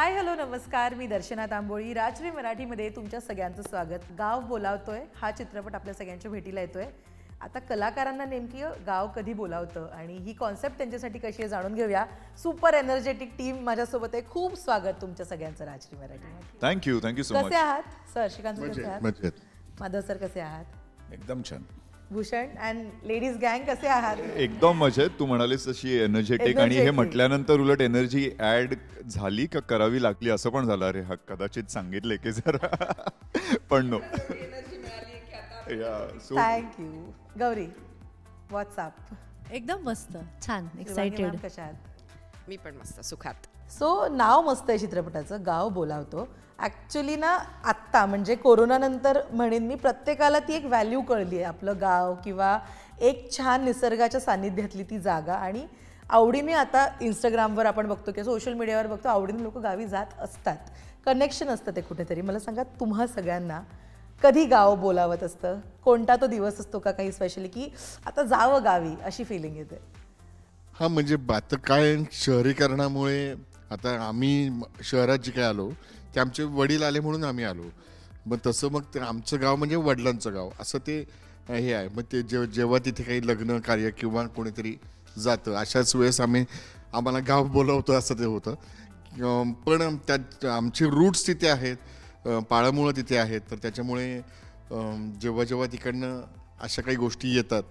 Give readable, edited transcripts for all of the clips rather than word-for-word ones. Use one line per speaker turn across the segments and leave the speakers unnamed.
Hi hello नमस्कार, मी दर्शना तांबोळी. राजश्री मराठीमध्ये तुमच्या सगळ्यांचं स्वागत. गाव बोलावतोय हा चित्रपट आपल्या सगळ्यांच्या भेटीला येतोय. आता कलाकारांना नेमकी गाव कधी बोलावतं आणि ही कॉन्सेप्ट त्यांच्यासाठी कशी आहे जाणून घेऊया. सुपर एनर्जेटिक टीम माझ्यासोबत आहे. खूप स्वागत तुमच्या सगळ्यांचं राजश्री मराठीमध्ये.
Thank you so much.
कसे आहात सर? श्रीकांत सर कसे आहात?
मजेत.
माधव सर कसे आहात?
एकदम छान.
भूषण अँड लेडीज गँग कसे आहात?
एकदम मजेत. तू म्हणालीस तशी एनर्जेटिक आणि हे म्हटल्यानंतर उलट एनर्जी ऍड झाली का करावी लागली असं पण झालं. अरे हा कदाचित सांगितले की जरा पण नो.
थँक्यू. गौरी व्हॉट्सअप.
एकदम मस्त, छान, एक्साइटेड.
कशा आहात?
मी पण मस्त सुखात.
सो नाव मस्त आहे चित्रपटाचं, गाव बोलावतो. ॲक्च्युली ना आत्ता म्हणजे कोरोनानंतर म्हणेन मी, प्रत्येकाला ती एक व्हॅल्यू कळली आहे, आपलं गाव किंवा एक छान निसर्गाच्या सान्निध्यातली ती जागा. आणि आवडीने आता इंस्टाग्रामवर आपण बघतो किंवा सोशल मीडियावर बघतो, आवडीने लोक गावी जात असतात, कनेक्शन असतं ते कुठेतरी. मला सांगा, तुम्हा सगळ्यांना कधी गाव बोलावत असतं? कोणता तो दिवस असतो का काही स्पेशली की आता जावं गावी अशी फिलिंग येते?
हा म्हणजे आता काय शहरीकरणामुळे आता आम्ही शहरात जे काय आलो ते आमचे वडील आले म्हणून आम्ही आलो. मग तसं मग ते आमचं गाव म्हणजे वडिलांचं गाव असं ते हे आहे. मग ते जेव्हा तिथे काही लग्न कार्य किंवा कोणीतरी जातं अशाच वेळेस आम्हाला गाव बोलवतो असं ते होतं. पण त्यात आमचे रूट्स तिथे आहेत, पाळंमुळं तिथे आहेत, तर त्याच्यामुळे जेव्हा जेव्हा तिकडनं अशा काही गोष्टी येतात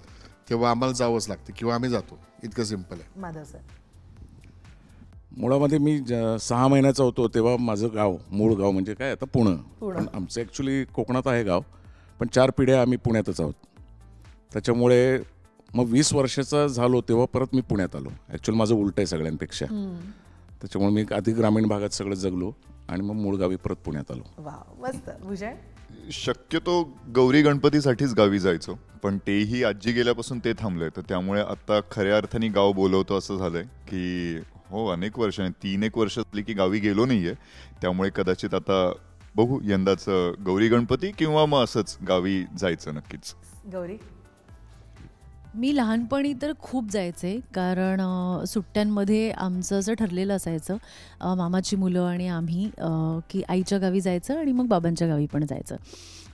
तेव्हा आम्हाला जावंच लागतं किंवा आम्ही जातो. इतकं सिम्पल आहे.
माधव सर.
मुळामध्ये मी 6 महिन्याचा होतो तेव्हा माझं गाव, मूळ गाव म्हणजे काय आता पुणे. पण आमचं ॲक्च्युली कोकणात आहे गाव, पण 4 पिढ्या आम्ही पुण्यातच आहोत. त्याच्यामुळे मग 20 वर्षाचा झालो तेव्हा परत मी पुण्यात आलो. ॲक्च्युअली माझं उलटं आहे सगळ्यांपेक्षा. त्याच्यामुळे मी आधी ग्रामीण भागात सगळं जगलो आणि मग मूळ गावी परत पुण्यात आलो.
वाव, मस्त. भूषण.
शक्यतो गौरी गणपतीसाठीच गावी जायचो, पण तेही आजी गेल्यापासून ते थांबलंय. तर त्यामुळे आता खऱ्या अर्थाने गाव बोलवतो असं झालंय की हो, अनेक वर्ष, 3-1 वर्ष झाली की गावी गेलो नाहीये. त्यामुळे कदाचित आता बघू यंदाचं गौरी गणपती किंवा मग असंच गावी जायचं नक्कीच.
गौरी.
मी लहानपणी तर खूप जायचे, कारण सुट्ट्यांमध्ये आमचं असं ठरलेलं असायचं, मामाची मुलं आणि आम्ही, की आईच्या गावी जायचं आणि मग बाबांच्या गावी पण जायचं.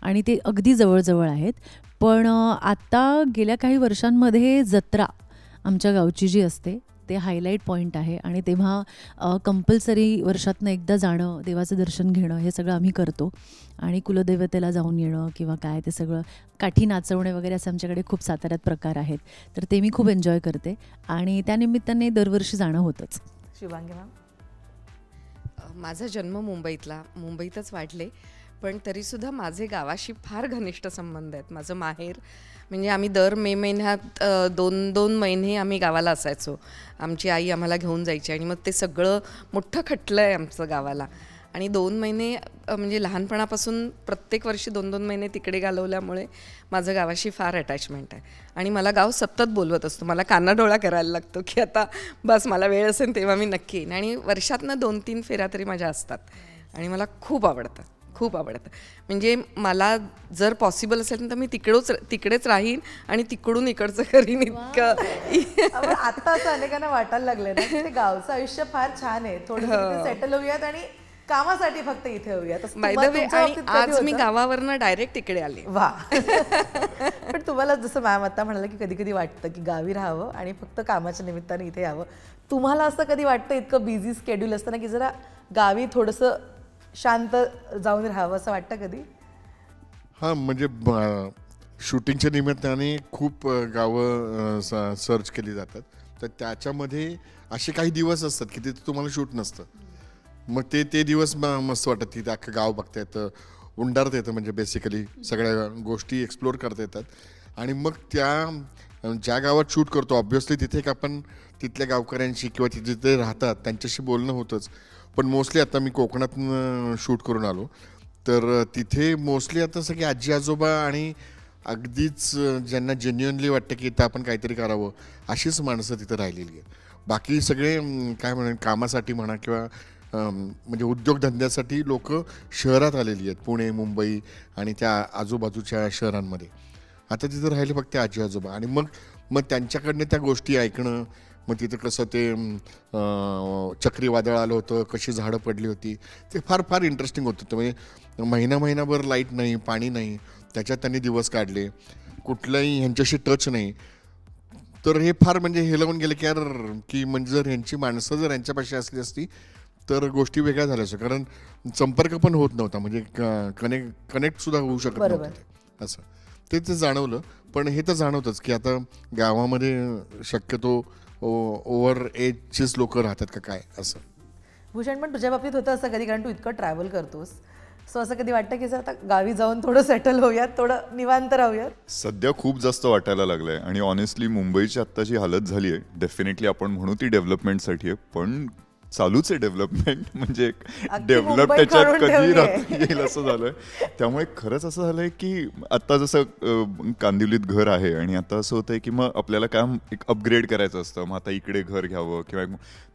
आणि ते अगदी जवळजवळ आहेत. पण आता गेल्या काही वर्षांमध्ये जत्रा आमच्या गावची जी असते ते हायलाईट पॉईंट आहे. आणि तेव्हा कंपल्सरी वर्षातनं एकदा जाणं, देवाचं दर्शन घेणं, हे सगळं आम्ही करतो. आणि कुलदैवतेला जाऊन येणं किंवा काय ते सगळं, काठी नाचवणे वगैरे असे आमच्याकडे खूप साताऱ्यात प्रकार आहेत. तर ते मी खूप एन्जॉय करते आणि त्यानिमित्ताने दरवर्षी जाणं होतंच.
शिवांगी मॅम.
माझा जन्म मुंबईतच वाढले, पण तरीसुद्धा माझे गावाशी फार घनिष्ठ संबंध आहेत. माझं माहेर म्हणजे आम्ही दर मे महिन्यात 2 महिने आम्ही गावाला असायचो. आमची आई आम्हाला घेऊन जायची आणि मग ते सगळं मोठं खटलं आहे आमचं गावाला. आणि 2 महिने म्हणजे लहानपणापासून प्रत्येक वर्षी 2-2 महिने तिकडे घालवल्यामुळे माझं गावाशी फार अटॅचमेंट आहे. आणि मला गाव सतत बोलवत असतो. मला कानाडोळा करायला लागतो की आता बस मला वेळ असेल तेव्हा मी नक्की येईन. आणि वर्षातनं 2-3 फेऱ्या तरी माझ्या असतात आणि मला खूप आवडतं. म्हणजे मला जर पॉसिबल असेल तर मी तिकडेच राहीन आणि तिकडून इकडचं करीन. इतकं
आता असं अनेकांना वाटायला लागलं ना की ते गावचं आयुष्य फार छान आहे, थोडं सेटल होऊयात आणि कामासाठी फक्त इथे होऊयात.
आज मी गावावरनं डायरेक्ट इकडे आले.
वा. पण तुम्हाला जसं मॅम आता म्हणाला की कधी कधी वाटतं की गावी राहावं आणि फक्त कामाच्या निमित्ताने इथे यावं. तुम्हाला असं कधी वाटतं इतकं बिझी स्केड्यूल असताना की जरा गावी थोडंसं शांत जाऊन राहावं असं वाटतं कधी?
हां म्हणजे शूटिंगच्या निमित्ताने खूप गावं सर्च केली जातात. तर त्याच्यामध्ये असे काही दिवस असतात की तिथे तुम्हाला शूट नसतं. मग ते दिवस मस्त वाटतात. तिथे अख्खं गाव बघता येतं, उंडारता येतं, म्हणजे बेसिकली सगळ्या गोष्टी एक्सप्लोअर करता येतात. आणि मग ज्या गावात शूट करतो ऑब्व्हियसली तिथे एक आपण तिथल्या गावकऱ्यांशी किंवा तिथे राहतात त्यांच्याशी बोलणं होतंच. पण मोस्टली आता मी कोकणातून शूट करून आलो, तर तिथे मोस्टली आता सगळे आजी आजोबा आणि अगदीच ज्यांना जेन्युअनली वाटतं की इथं आपण काहीतरी करावं अशीच माणसं तिथं राहिलेली आहेत. बाकी सगळे काय कामासाठी म्हणा किंवा म्हणजे उद्योगधंद्यासाठी लोक शहरात आलेली आहेत, पुणे, मुंबई आणि त्या आजूबाजूच्या शहरांमध्ये. आता तिथं राहिले फक्त आजी आजोबा आणि मग त्यांच्याकडनं त्या गोष्टी ऐकणं, मग तिथं कसं ते चक्रीवादळ आलं होतं, कशी झाडं पडली होती, ते फार फार इंटरेस्टिंग होतं. तर म्हणजे महिनाभर लाईट नाही, पाणी नाही, त्याच्यात त्यांनी दिवस काढले, कुठलाही ह्यांच्याशी टच नाही. तर हे फार म्हणजे हेलवून गेले की यार, की म्हणजे जर ह्यांची माणसं जर यांच्यापाशी असली असती तर गोष्टी वेगळ्या झाल्या असत्या. कारण संपर्क पण होत नव्हता, म्हणजे कनेक्ट सुद्धा होऊ शकत नव्हतं ते. असं ते जाणवलं. पण हे तर जाणवतंच की आता गावामध्ये शक्यतो ओव्हर एजचेच लोक राहतात का काय असं.
भूषण, पण तुझ्या बाबतीत होतं असं कधी, कारण तू इतकं ट्रॅव्हल करतोस, सो असं कधी वाटतं की आता गावी जाऊन थोडं सेटल होऊयात, थोडं निवांत राहूयात?
सध्या खूप जास्त वाटायला लागलंय आणि ऑनेस्टली मुंबईची आत्ताची हालत झाली आहे, डेफिनेटली आपण म्हणू ती डेव्हलपमेंटसाठी आहे, पण चालूच आहे डेव्हलपमेंट. म्हणजे डेव्हलप त्याच्यात कधी येईल असं झालंय. त्यामुळे खरंच असं झालंय की आता जसं कांदिवलीत घर आहे आणि आता असं होतंय की मग आपल्याला काम एक अपग्रेड करायचं असतं, मग आता इकडे घर घ्यावं किंवा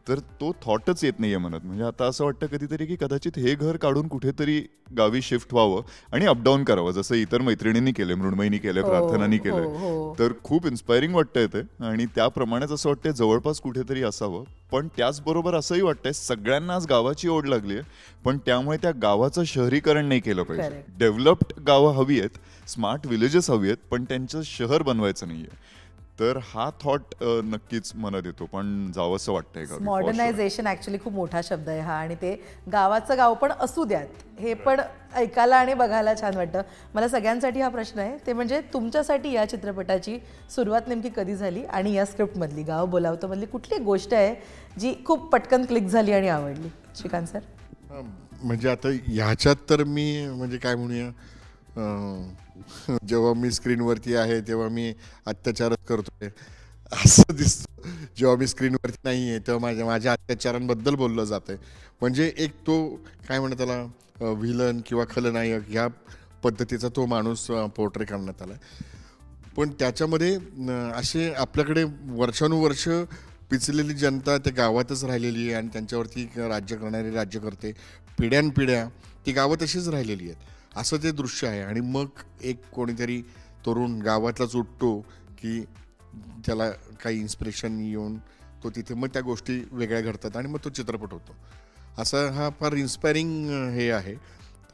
तर तो थॉटच येत नाहीये मनात. म्हणजे आता असं वाटतं कधीतरी की कदाचित हे घर काढून कुठेतरी गावी शिफ्ट व्हावं आणि अपडाऊन करावं, जसं इतर मैत्रिणींनी केलंय, मृण्मयींनी केलंय, प्रार्थनांनी केलंय. तर खूप इन्स्पायरिंग वाटतंय ते आणि त्याप्रमाणेच असं वाटतंय जवळपास कुठेतरी असावं. पण त्याचबरोबर असंही वाटतंय सगळ्यांना आज गावाची ओढ लागली आहे, पण त्यामुळे त्या गावाचं शहरीकरण नाही केलं पाहिजे. डेव्हलप्ड गावं हवी आहेत, स्मार्ट विलेजेस हवी आहेत, पण त्यांचं शहर बनवायचं नाहीये. तर हा थॉट नक्कीच मनात येतो, पण जावंसं वाटतंय.
मॉडर्नायझेशन ऍक्च्युली खूप मोठा शब्द आहे हा, आणि ते गावाचं गाव पण असू द्यात, हे पण ऐकायला आणि बघायला छान वाटतं. मला सगळ्यांसाठी हा प्रश्न आहे, ते म्हणजे तुमच्यासाठी या चित्रपटाची सुरुवात नेमकी कधी झाली आणि या स्क्रिप्टमधली गाव बोलावतो मधली कुठली गोष्ट आहे जी खूप पटकन क्लिक झाली आणि आवडली? श्रीकांत सर.
म्हणजे आता ह्याच्यात तर मी म्हणजे काय म्हणूया, जेव्हा मी स्क्रीनवरती आहे तेव्हा मी अत्याचारच करतोय असं दिसतं, जेव्हा मी स्क्रीनवरती नाही आहे तेव्हा माझ्या अत्याचारांबद्दल बोललं जातं. म्हणजे एक तो काय म्हणतात त्याला, व्हिलन किंवा खलनायक ह्या पद्धतीचा तो माणूस पोर्ट्रे करण्यात आला. पण त्याच्यामध्ये असे आपल्याकडे वर्षानुवर्ष पिचलेली जनता त्या गावातच राहिलेली आहे आणि त्यांच्यावरती राज्य करणारे राज्यकर्ते पिढ्यानपिढ्या ती गावं तशीच राहिलेली आहेत, असं ते दृश्य आहे. आणि मग एक कोणीतरी तरुण गावातलाच उठतो की त्याला काही इन्स्पिरेशन येऊन तो तिथे मग त्या गोष्टी वेगळ्या घडतात आणि मग तो चित्रपट होतो. असा हा फार इन्स्पायरिंग हे आहे.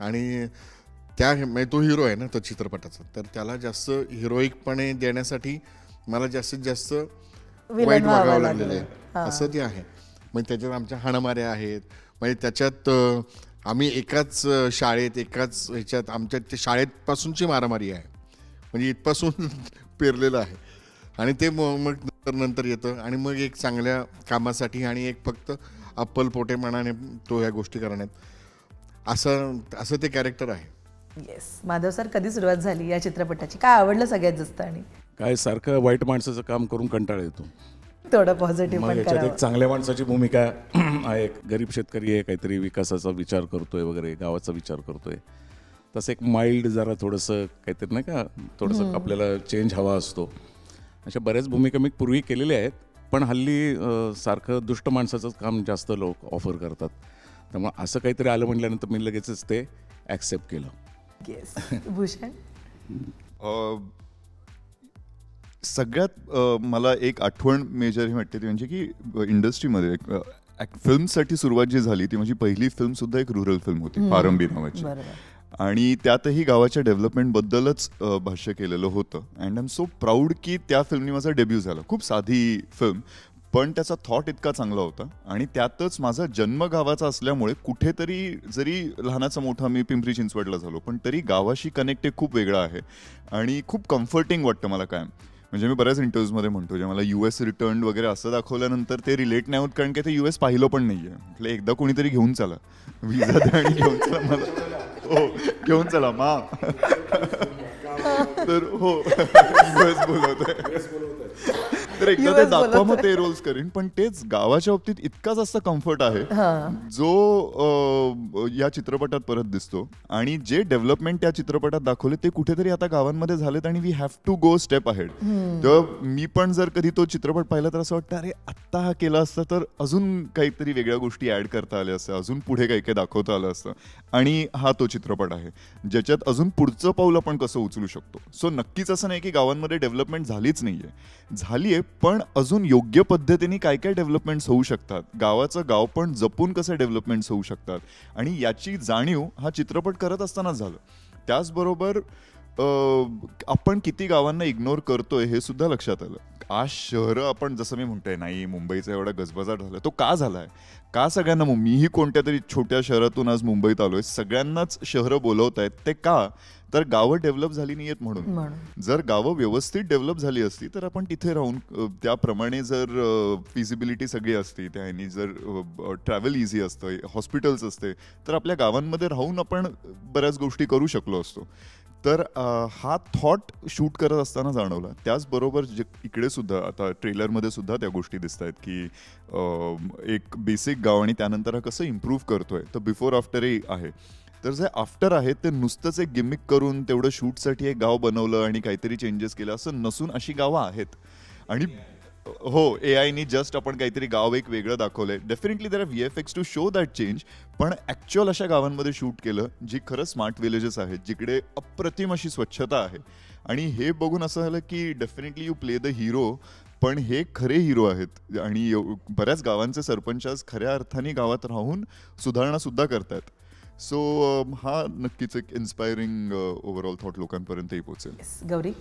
आणि म्हणजे तो हिरो आहे ना तो चित्रपटाचा, तर त्याला जास्त हिरोईकपणे देण्यासाठी मला जास्तीत जास्त वाईट वागावं लागलेलं आहे, असं ते आहे. मग त्याच्यात आमच्या हाणामाऱ्या आहेत, म्हणजे त्याच्यात आम्ही एकाच शाळेत एकाच ह्याच्यात आमच्या ते शाळेपासूनची मारामारी आहे, म्हणजे इथपासून पेरलेलं आहे. आणि ते मग नंतर येतं आणि मग एक चांगल्या कामासाठी आणि एक फक्त अप्पलपोटेपणाने तो ह्या गोष्टी करण्यात, असं ते कॅरेक्टर आहे.
येस. माधव सर, कधी सुरुवात झाली या चित्रपटाची? काय आवडलं सगळ्यात जास्त? आणि
काय सारखं वाईट माणसाचं काम करून कंटाळा येतो,
थोडं पॉझिटिव्ह पण
याच्यात एक चांगल्या माणसाची भूमिका आहे. गरीब शेतकरी आहे, काहीतरी विकासाचा विचार करतोय वगैरे, गावाचा विचार करतोय. तसं एक माइल्ड जरा थोडंसं काहीतरी नाही का, थोडंसं आपल्याला चेंज हवा असतो. अशा बऱ्याच भूमिका मी पूर्वी केलेल्या आहेत, पण हल्ली सारखं दुष्ट माणसाचंच काम जास्त लोक ऑफर करतात. त्यामुळे असं काहीतरी आलं म्हटल्यानंतर मी लगेचच ते ॲक्सेप्ट केलं.
येस. भूषण.
सगळ्यात मला एक आठवण मेजर ही वाटते ती म्हणजे की इंडस्ट्रीमध्ये फिल्मसाठी सुरुवात जी झाली ती माझी पहिली फिल्म सुद्धा एक रुरल फिल्म होती, पारंबी नावाची. आणि त्यातही गावाच्या डेव्हलपमेंटबद्दलच भाष्य केलेलं होतं. And I am so proud की त्या फिल्मनी माझा डेब्यू झाला. खूप साधी फिल्म, पण त्याचा थॉट इतका चांगला होता. आणि त्यातच माझा जन्म गावाचा असल्यामुळे कुठेतरी जरी लहानाचा मोठा मी पिंपरी चिंचवडला झालो, पण तरी गावाशी कनेक्ट एक खूप वेगळा आहे आणि खूप कम्फर्टिंग वाटतं मला कायम. म्हणजे मी बऱ्याच इंटरव्ह्यूजमध्ये म्हणतो, जे मला US रिटर्न वगैरे असं दाखवल्यानंतर ते रिलेट नाही होत, कारण की ते US पाहिलं पण नाही आहे. म्हटलं एकदा कोणीतरी घेऊन चला, विजा द्या आणि घेऊन चला मला. हो, घेऊन चला मा. तर हो, US बोलवतोय, तर एकदा ते दाखवा, मग ते रोल्स करीन. पण तेच गावाच्या बाबतीत इतका जास्त कम्फर्ट आहे जो या चित्रपटात परत दिसतो. आणि जे डेव्हलपमेंट त्या चित्रपटात दाखवले ते कुठेतरी आता गावांमध्ये झालेत आणि we have to go step ahead. तेव्हा मी पण जर कधी तो चित्रपट पाहिला तर असं वाटतं, अरे आत्ता हा केला असता तर अजून काहीतरी वेगळ्या गोष्टी ऍड करता आल्या असत्या, अजून पुढे काही काही दाखवता आलं असतं. आणि हा तो चित्रपट आहे ज्याच्यात अजून पुढचं पाऊल आपण कसं उचलू शकतो. सो नक्कीच असं नाही की गावांमध्ये डेव्हलपमेंट झालीच नाहीये, झालीये, पण अजून योग्य पद्धतीने काय काय डेव्हलपमेंट्स होऊ शकतात, गावाचं गाव पण जपून कसे डेव्हलपमेंट्स होऊ शकतात, आणि याची जाणीव हा चित्रपट करत असतानाच झालं. त्याचबरोबर आपण किती गावांना इग्नोर करतोय हे सुद्धा लक्षात आलं. आज शहरं आपण जसं मी म्हणतोय नाही मुंबईचा एवढा गजबजाट झाला, तो का झालाय, का सगळ्यांना, मीही कोणत्या तरी छोट्या शहरातून आज मुंबईत आलोय, सगळ्यांनाच शहरं बोलवत आहेत, ते का, तर गावं डेव्हलप झाली नाहीयेत म्हणून. जर गावं व्यवस्थित डेव्हलप झाली असती तर आपण तिथे राहून त्याप्रमाणे जर फिजिबिलिटी सगळी असती, त्याने जर ट्रॅव्हल इझी असतं, हॉस्पिटल्स असते, तर आपल्या गावांमध्ये राहून आपण बऱ्याच गोष्टी करू शकलो असतो. तर हा थॉट शूट करत असताना जाणवला. त्याचबरोबर इकडे सुद्धा आता ट्रेलरमध्ये सुद्धा त्या गोष्टी दिसत आहेत की एक बेसिक गाव आणि त्यानंतर हा कसं इम्प्रूव्ह करतोय, तर बिफोर आफ्टरही आहे. तर जे आफ्टर आहे ते नुसतंच एक गिमिक करून तेवढं शूटसाठी एक गाव बनवलं आणि काहीतरी चेंजेस केलं असं नसून अशी गावं आहेत. आणि हो, एआयनी जस्ट आपण काहीतरी गाव एक वेगळं दाखवलंय. Definitely there are VFX to show that change, पण ॲक्च्युअल अशा गावांमध्ये शूट केलं जी खरं स्मार्ट विलेजेस आहेत, जिकडे अप्रतिम अशी स्वच्छता आहे. आणि हे बघून असं झालं की definitely you play the hero, पण हे खरे हिरो आहेत आणि बऱ्याच गावांचे सरपंच आज खऱ्या अर्थाने गावात राहून सुधारणा सुद्धा करतात. सो हा नक्कीच एक इन्स्पायरिंग ओव्हरऑल थॉट लोकांपर्यंतही पोहोचेल.
गौरी,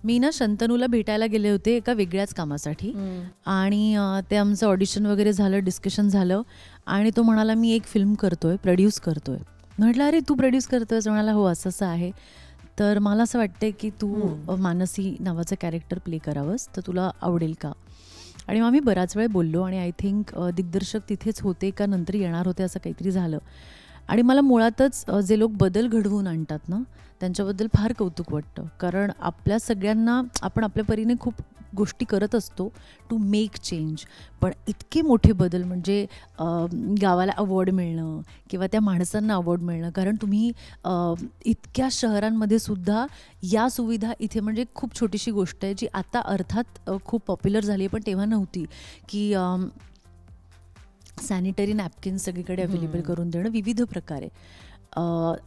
मी ना शंतनूला भेटायला गेले होते एका वेगळ्याच कामासाठी, आणि ते आमचं ऑडिशन वगैरे झालं, डिस्कशन झालं, आणि तो म्हणाला मी एक फिल्म करतोय, प्रोड्यूस करतोय. म्हटलं अरे तू प्रोड्यूस करतोयस? म्हणाला हो असं असं आहे. तर मला असं वाटतंय की तू मानसी नावाचं कॅरेक्टर प्ले करावंस, तर तुला आवडेल का? आणि मग आम्ही बराच वेळ बोललो, आणि आय थिंक दिग्दर्शक तिथेच होते का नंतर येणार होते असं काहीतरी झालं. आणि मला मुळातच जे लोक बदल घडवून आणतात ना त्यांच्याबद्दल फार कौतुक वाटतं, कारण आपल्या सगळ्यांना आपण आपल्या परीने खूप गोष्टी करत असतो टू मेक चेंज, पण इतके मोठे बदल म्हणजे गावाला अवॉर्ड मिळणं किंवा त्या माणसांना अवॉर्ड मिळणं, कारण तुम्ही इतक्या शहरांमध्ये सुद्धा या सुविधा इथे, म्हणजे खूप छोटीशी गोष्ट आहे जी आता अर्थात खूप पॉप्युलर झाली आहे, पण तेव्हा नव्हती, की सॅनिटरी नॅपकिन्स सगळीकडे अवेलेबल करून देणं विविध प्रकारे.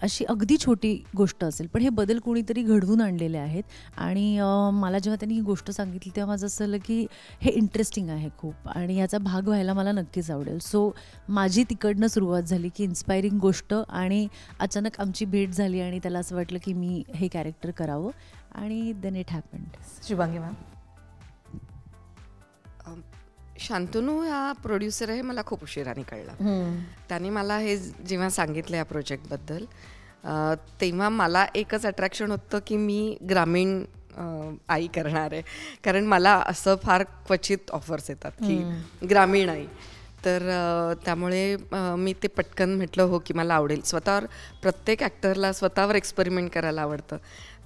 अशी अगदी छोटी गोष्ट असेल, पण हे बदल कोणीतरी घडवून आणलेले आहेत. आणि मला जेव्हा त्यांनी ही गोष्ट सांगितली तेव्हा माझं असं झालं की हे इंटरेस्टिंग आहे खूप, आणि याचा भाग व्हायला मला नक्कीच आवडेल. सो माझी तिकडनं सुरुवात झाली की इन्स्पायरिंग गोष्ट, आणि अचानक आमची भेट झाली आणि त्याला असं वाटलं की मी हे कॅरेक्टर करावं, आणि then it happened.
Shubhangi ma'am,
Shantanu हा प्रोड्युसर आहे मला खूप उशिराने कळला. त्याने मला हे जेव्हा सांगितलं या प्रोजेक्टबद्दल, तेव्हा मला एकच अट्रॅक्शन होतं की मी ग्रामीण आई करणार आहे, कारण मला असं फार क्वचित ऑफर्स येतात की ग्रामीण आई. तर त्यामुळे मी ते पटकन म्हटलं हो की मला आवडेल. स्वतःवर प्रत्येक ॲक्टरला स्वतःवर एक्सपेरिमेंट करायला आवडतं,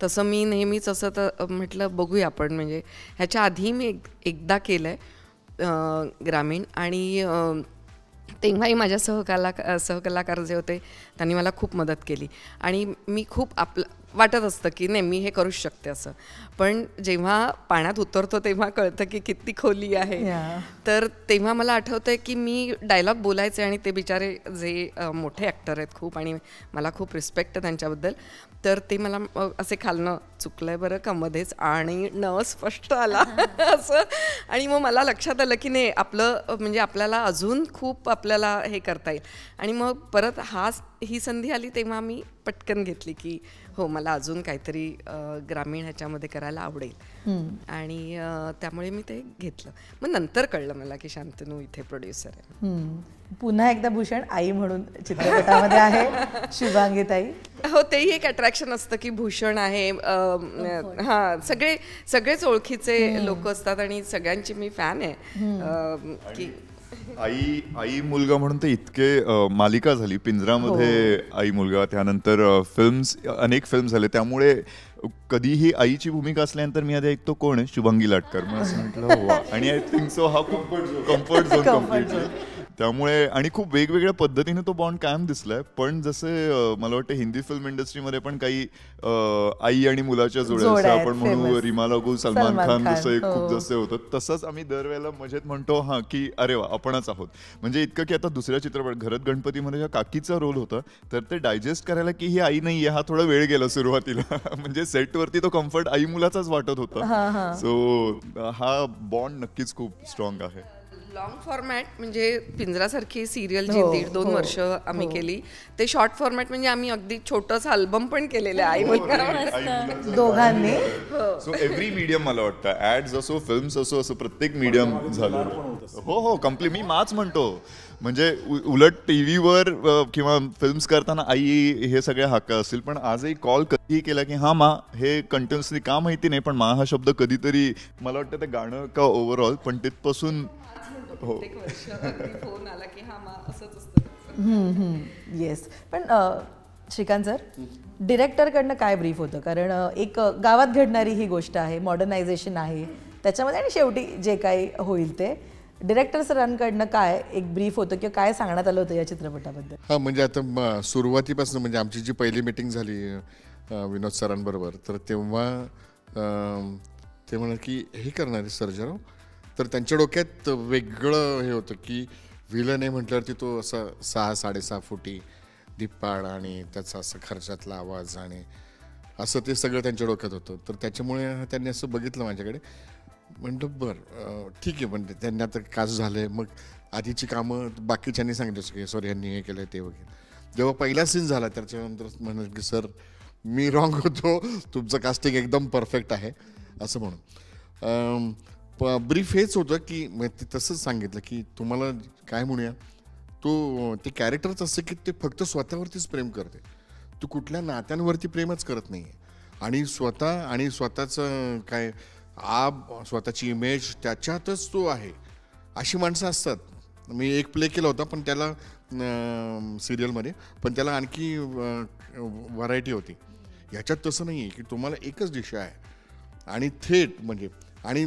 तसं मी नेहमीच असं तर म्हटलं बघूया आपण. म्हणजे ह्याच्या आधी मी एकदा केलं आहे ग्रामीण, आणि तेव्हाही माझ्या सहकलाकार जे होते त्यांनी मला खूप मदत केली, आणि मी खूप वाटत असतं की नाही मी हे करूच शकते असं, पण जेव्हा पाण्यात उतरतो तेव्हा कळतं की किती खोली आहे. तर तेव्हा मला आठवतंय की मी डायलॉग बोलायचे, आणि ते बिचारे जे मोठे ॲक्टर आहेत खूप, आणि मला खूप रिस्पेक्ट आहे त्यांच्याबद्दल, तर ते मला असे खालनं चुकलंय बरं का मध्येच, आणि न स्पष्ट आला असं. आणि मग मला लक्षात आलं की नाही आपलं म्हणजे आपल्याला अजून खूप आपल्याला हे करता येईल. आणि मग परत ही संधी आली तेव्हा मी पटकन घेतली की हो मला अजून काहीतरी ग्रामीण ह्याच्यामध्ये करायला आवडेल, आणि त्यामुळे मी ते घेतलं. मग नंतर कळलं मला की शांतनू इथे प्रोड्युसर आहे.
पुन्हा एकदा भूषण आई म्हणून चित्रपटामध्ये आहे शुभांगी ताई.
हो, तेही एक अट्रॅक्शन असतं की भूषण आहे. हां, सगळेच ओळखीचे लोक असतात आणि सगळ्यांची मी फॅन आहे की
आई मुलगा म्हणून ते इतके मालिका झाली पिंजरामध्ये, आई मुलगा, त्यानंतर अनेक फिल्म्स झाले. त्यामुळे कधीही आईची भूमिका असल्यानंतर मी आधी ऐकतो कोण आहे, शुभांगी लाटकर. मग असं म्हटलं आणि आय थिंक सो हा खूप कम्फर्ट झोन कम्प्लीटली. त्यामुळे आणि खूप वेगवेगळ्या पद्धतीने तो बॉन्ड कायम दिसलाय. पण जसे मला वाटतं हिंदी फिल्म इंडस्ट्रीमध्ये पण काही आई आणि मुलाच्या जोड्या आपण म्हणू, रीमा लागू, सलमान खान जसं एक खूप जसे होतं, तसंच आम्ही दरवेळेला मजेत म्हणतो हा की अरे वा आपणच आहोत. म्हणजे इतकं की आता दुसऱ्या चित्रपट घरात गणपतीमध्ये ज्या काकीचा रोल होता, तर ते डायजेस्ट करायला की ही आई नाहीये हा थोडा वेळ गेला सुरुवातीला. म्हणजे सेटवरती तो कम्फर्ट आई मुलाचाच वाटत होता. सो हा बॉन्ड नक्कीच खूप स्ट्रॉंग आहे.
लॉंग फॉर्मॅट म्हणजे पिंजरासारखी सिरियल जी 1.5-2 वर्ष आम्ही केली, ते शॉर्ट फॉर्मॅट म्हणजे आम्ही अगदी छोटंसं अल्बम पण केलेलं आहे आई मुलगा
दोघांनी.
सो एव्हरी मीडियम मला वाटतं, ऍड्स असो, फिल्म्स असो, असं प्रत्येक मीडियम झालं. हो कम्प्लीट. मी माच म्हणतो म्हणजे उलट टीव्हीवर किंवा फिल्म्स करताना आई हे सगळे हक्क असतील, पण आजही कॉल कधीही केला की हा मा हे कंटिन्युअसली का माहिती नाही, पण मा हा शब्द कधीतरी मला वाटतं ते गाणं का ओव्हरऑल, पण तिथपासून
फोन आला की हा मा असंच असतं.
येस. पण श्रीकांत सर, डिरेक्टरकडनं काय ब्रीफ होतं? कारण एक गावात घडणारी ही गोष्ट आहे, मॉडर्नायझेशन आहे त्याच्यामध्ये, आणि शेवटी जे काही होईल ते डिरेक्टर सरांकडनं काय एक ब्रीफ होतं किंवा काय सांगण्यात आलं होतं या चित्रपटाबद्दल?
हां, म्हणजे आता सुरुवातीपासून म्हणजे आमची जी पहिली मीटिंग झाली विनोद सरांबरोबर, तर तेव्हा ते म्हणाले की हे करणारे सर्जराव, तर त्यांच्या डोक्यात वेगळं हे होतं की विलन आहे म्हटल्यावरती तो असा 6-6.5 फुटी धिप्पाड आणि त्याचा असं खर्चातला आवाज आणि असं ते सगळं त्यांच्या डोक्यात होतं. तर त्याच्यामुळे त्यांनी असं बघितलं माझ्याकडे, म्हणलं बरं ठीक आहे. पण त्यांनी आता कास झालं आहे, मग आधीची कामं बाकीच्यांनी सांगितलं की सॉरी यांनी हे केलं ते वगैरे. जेव्हा पहिला सीन झाला त्याच्यानंतर म्हणाल की सर मी रॉंग होतो, तुमचं कास्टिंग एकदम परफेक्ट आहे असं म्हणून. ब्रीफ हेच होतं की ते तसंच सांगितलं की तुम्हाला काय म्हणूया, तो ते कॅरेक्टरच असं की ते फक्त स्वतःवरतीच प्रेम करते, तू कुठल्या नात्यांवरती प्रेमच करत नाही आहे, आणि स्वतः आणि स्वतःचं काय स्वतःची इमेज त्याच्यातच तो आहे. अशी माणसं असतात. मी एक प्ले केला होता पण त्याला सिरियलमध्ये, पण त्याला आणखी व्हरायटी होती. ह्याच्यात तसं नाही आहे की तुम्हाला एकच दिशा आहे आणि थेट म्हणजे, आणि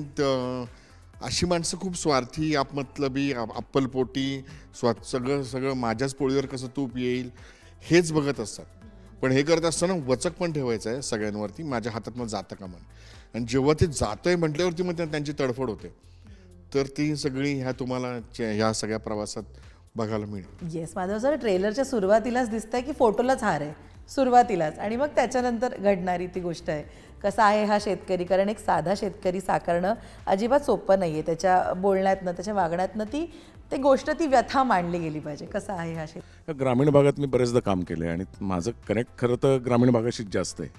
अशी माणसं खूप स्वार्थी, आपमतलबी, अप्पलपोटी, सगळं माझ्याच पोळीवर कसं तूप येईल हेच बघत असतात. पण हे करत असताना वचक पण ठेवायचं आहे सगळ्यांवरती, माझ्या हातातनं जातं का म्हणून. आणि जेव्हा ते जातंय म्हटल्यावरती मग त्यांची तडफड होते. तर ती सगळी तुम्हाला ह्या सगळ्या प्रवासात बघायला मिळेल.
येस, माझं असं ट्रेलरच्या सुरुवातीलाच दिसतंय की फोटोलाच हार आहे सुरुवातीलाच, आणि मग त्याच्यानंतर घडणारी ती गोष्ट आहे. कसा आहे हा शेतकरी, कारण एक साधा शेतकरी साकारणं अजिबात सोपं नाही आहे. त्याच्या बोलण्यातनं, त्याच्या वागण्यातनं ती गोष्ट, ती व्यथा मांडली गेली पाहिजे. कसा आहे हा शेतकरी?
ग्रामीण भागात मी बरेचदा काम केलं आहे आणि माझं कनेक्ट खरं तर ग्रामीण भागाशीच जास्त आहे.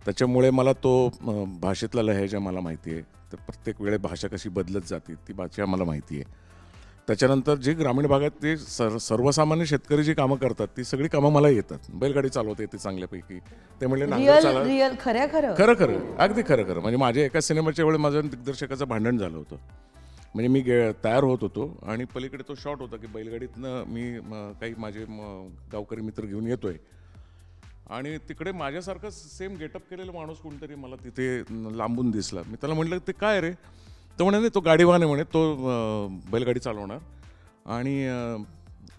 त्याच्यामुळे मला तो भाषेतला लहेजा मला माहिती आहे. तर प्रत्येक वेळे भाषा कशी बदलत जाते ती भाषा मला माहिती आहे. त्याच्यानंतर जे ग्रामीण भागात ते सर्वसामान्य शेतकरी जी कामं करतात ती सगळी कामं मला येतात. बैलगाडी चालवता येते चांगल्यापैकी. ते म्हणले
रिअल खरं
अगदी खरं. म्हणजे माझ्या एका सिनेमाच्या वेळी माझं दिग्दर्शकाचं भांडण झालं होतं. म्हणजे मी तयार होत होतो आणि पलीकडे तो शॉट होता की बैलगाडीतनं मी काही माझे गावकरी मित्र घेऊन येतोय आणि तिकडे माझ्यासारखं सेम गेटअप केलेला माणूस कोणतरी मला तिथे लांबून दिसला. मी त्याला म्हटलं ते काय रे? तो म्हणे तो गाडीवान आहे म्हणे, तो बैलगाडी चालवणार आणि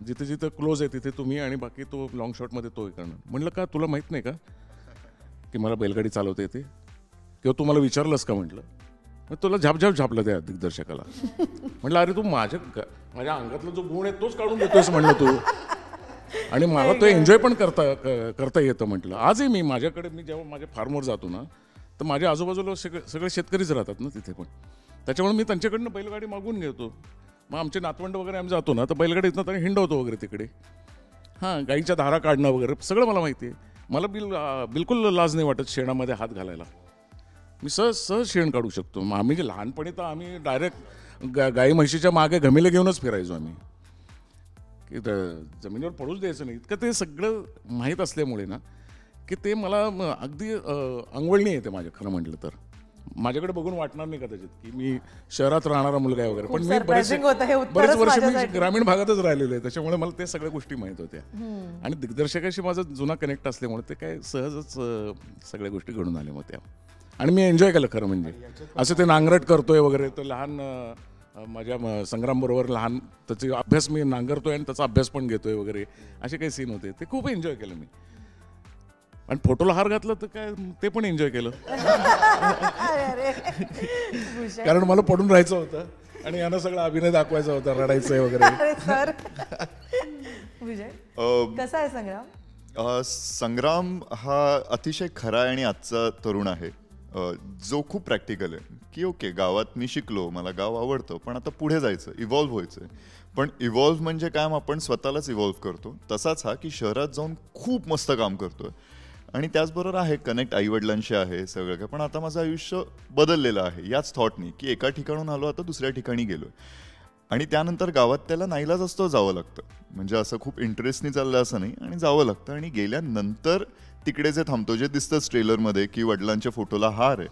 जिथे जिथे क्लोज आहे तिथे तुम्ही आणि बाकी तो लॉंग शॉटमध्ये तो करणार. म्हटलं का तुला माहीत नाही का की मला बैलगाडी चालवता येते किंवा तू मला विचारलंस का? म्हटलं मग तुला झापलं त्या दिग्दर्शकाला. म्हटलं अरे तू माझ्या अंगातला जो गुण आहे तोच काढून देतोयस म्हणलं तू, आणि मला तो एन्जॉय पण करता येतं. म्हटलं आजही मी जेव्हा माझ्या फार्मवर जातो ना तर माझ्या आजूबाजूला सगळे शेतकरीच राहतात ना तिथे पण. त्याच्यामुळे मी त्यांच्याकडनं बैलगाडी मागून घेतो. मग आमचे नातवंड वगैरे आम्ही जातो ना तर बैलगाडीतनं तरी हिंडवतो वगैरे तिकडे. हां, गाईच्या धारा काढणं वगैरे सगळं मला माहिती आहे. मला बिलकुल लाज नाही वाटत शेणामध्ये हात घालायला. मी सहज शेण काढू शकतो. मग आम्ही जे लहानपणी तर आम्ही डायरेक्ट गाई म्हशीच्या मागे घमेले घेऊनच फिरायचो आम्ही, की जमिनीवर पडूच द्यायचं नाही. इतकं ते सगळं माहीत असल्यामुळे ना की ते मला अगदी अंगवळणी येते माझ्या. खरं म्हटलं तर माझ्याकडे बघून वाटणार नाही कदाचित की मी शहरात राहणारा मुलगा आहे वगैरे, पण मी बरेच वर्ष मी ग्रामीण भागातच राहिलेलो आहे. त्याच्यामुळे मला ते सगळ्या गोष्टी माहीत होत्या आणि दिग्दर्शकाशी माझा जुना कनेक्ट असल्यामुळे ते काय सहजच सगळ्या गोष्टी घडून आल्या मग त्या. आणि मी एन्जॉय केलं खरं म्हणजे. असं ते नांगरट करतोय वगैरे, तर लहान माझ्या संग्रामबरोबर लहान त्याचे अभ्यास मी नांगरतोय आणि त्याचा अभ्यास पण घेतोय वगैरे, असे काही सीन होते. ते खूप एन्जॉय केलं मी. आणि फोटोला हार घातलं तर काय ते पण एन्जॉय केलं. कारण मला पडून राहायचं होतं आणि यांना सगळा अभिनय दाखवायचा होता, रडायचंय वगैरे.
विजय, कसा आहे संग्राम?
संग्राम हा अतिशय खरा आणि आजचा तरुण आहे, जो खूप प्रॅक्टिकल आहे की ओके गावात मी शिकलो, मला गाव आवडतं, पण आता पुढे जायचं, इव्हॉल्व्ह व्हायचं. पण इव्हॉल्व्ह म्हणजे काय, आपण स्वतःलाच इव्हॉल्व्ह करतो. तसाच हा की शहरात जाऊन खूप मस्त काम करतोय आणि त्याचबरोबर आहे कनेक्ट आईवडिलांशी आहे सगळं काय. पण आता माझं आयुष्य बदललेलं आहे याच थॉटनी की एका ठिकाणून आलो आता दुसऱ्या ठिकाणी गेलो आणि त्यानंतर गावात त्याला नाईलाज असतो जावं लागतं. म्हणजे असं खूप इंटरेस्टनी चाललं असं नाही, आणि जावं लागतं. आणि गेल्यानंतर तिकडे जे थांबतो, जे दिसतंच ट्रेलरमध्ये की वडिलांच्या फोटोला हार आहे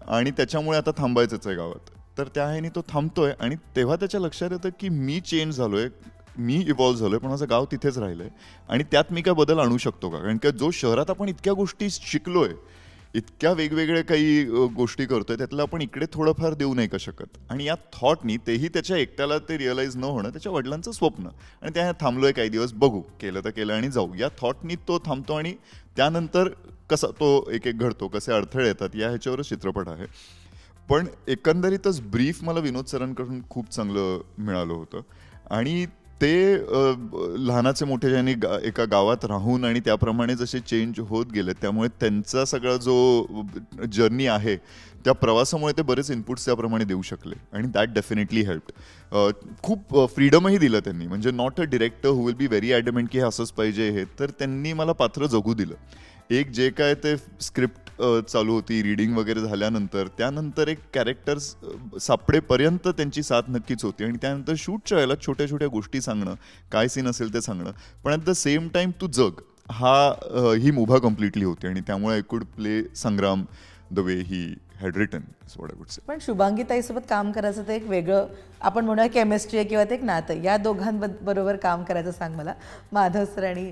आणि त्याच्यामुळे आता थांबायचंच आहे गावात, तर त्या ह्यानी तो थांबतोय. आणि तेव्हा त्याच्या लक्षात येतं की मी चेंज झालोय, मी इव्हॉल्व्ह झालोय, पण माझं गाव तिथेच राहिलंय आणि त्यात मी काय बदल आणू शकतो का. कारण का जो शहरात आपण इतक्या गोष्टी शिकलोय, इतक्या वेगवेगळ्या काही गोष्टी करतोय, त्यातलं आपण इकडे थोडंफार देऊ नाही का शकत. आणि या थॉटनी, तेही त्याच्या एकट्याला ते रिअलाईज न होणं, त्याच्या वडिलांचं स्वप्न, आणि त्या थांबलोय काही दिवस, बघू केलं तर केलं आणि जाऊ, या थॉटनी तो थांबतो. आणि त्यानंतर कसा तो एक एक घडतो, कसे अडथळे येतात, या ह्याच्यावरच चित्रपट आहे. पण एकंदरीतच ब्रीफ मला विनोद सरांकडून खूप चांगलं मिळालं होतं. आणि ते लहानाचे मोठे ज्यांनी एका गावात राहून आणि त्याप्रमाणे जसे चेंज होत गेले, त्यामुळे त्यांचा सगळा जो जर्नी आहे त्या प्रवासामुळे ते बरेच इनपुट्स त्याप्रमाणे देऊ शकले आणि दॅट डेफिनेटली हेल्प्ड. खूप फ्रीडमही दिलं त्यांनी, म्हणजे not a director who will be very adamant की हे असंच पाहिजे हे, तर त्यांनी मला पात्र जगू दिलं. एक जे काय ते स्क्रिप्ट चालू होती, रीडिंग वगैरे झाल्यानंतर, त्यानंतर एक कॅरेक्टर्स सापडेपर्यंत त्यांची साथ नक्कीच होती. आणि त्यानंतर शूटच्या वेळेला छोट्या छोट्या गोष्टी सांगणं, काय सीन असेल ते सांगणं, पण ॲट द सेम टाईम तू जग, ही मुभा कम्प्लिटली होती. आणि त्यामुळे I could play Sangram the way he had written, is what I would say.
पण शुभांगी ताईसोबत काम करायचं ते एक वेगळं, आपण म्हणूया केमिस्ट्री आहे किंवा ते एक नातं, या दोघांबरोबर काम करायचं सांग मला, माधव सर आणि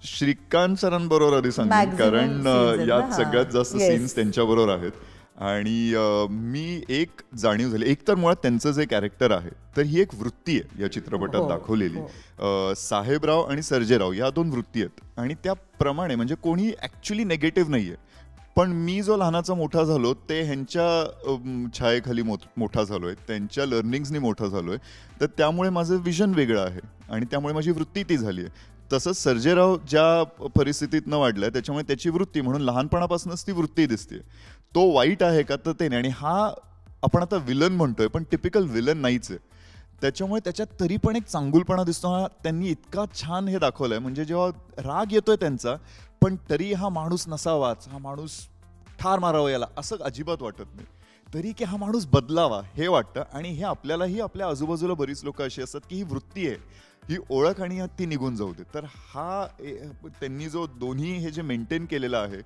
श्रीकांत सरांबरोबर आधी सांगेन, कारण यात सगळ्यात जास्त सीन्स त्यांच्याबरोबर आहेत. आणि मी एक जाणीव झाली, एक तर मुळात त्यांचं जे कॅरेक्टर आहे, तर ही एक वृत्ती आहे या चित्रपटात दाखवलेली. साहेबराव आणि सर्जेराव या दोन वृत्ती आहेत आणि त्याप्रमाणे म्हणजे कोणी ॲक्च्युली नेगेटिव्ह नाही आहे. पण मी जो लहानाचा मोठा झालो ते ह्यांच्या छायेखाली मोठा झालो आहे, त्यांच्या लर्निंग्सनी मोठा झालो आहे, तर त्यामुळे माझं विजन वेगळं आहे आणि त्यामुळे माझी वृत्ती ती झाली आहे. तसंच सर्जेराव ज्या परिस्थितीत न वाढलाय त्याच्यामुळे त्याची वृत्ती, म्हणून लहानपणापासूनच ती वृत्ती दिसते. तो वाईट आहे का, तर ते नाही. आणि हा आपण आता विलन म्हणतोय, पण टिपिकल विलन नाहीच आहे. त्याच्यामुळे त्याच्यात तरी पण एक चांगुलपणा दिसतो. त्यांनी इतका छान हे दाखवलंय, म्हणजे जेव्हा राग येतोय त्यांचा, पण तरी हा माणूस नसावाच, हा माणूस ठार मारावा याला, असं अजिबात वाटत नाही. तरी की हा माणूस बदलावा हे वाटतं. आणि हे आपल्यालाही, आपल्या आजूबाजूला बरीच लोक अशी असतात की ही वृत्ती आहे, ही ओळख, आणि ती निघून जाऊ दे. तर हा त्यांनी जो दोन्ही हे जे मेंटेन केलेलं आहे,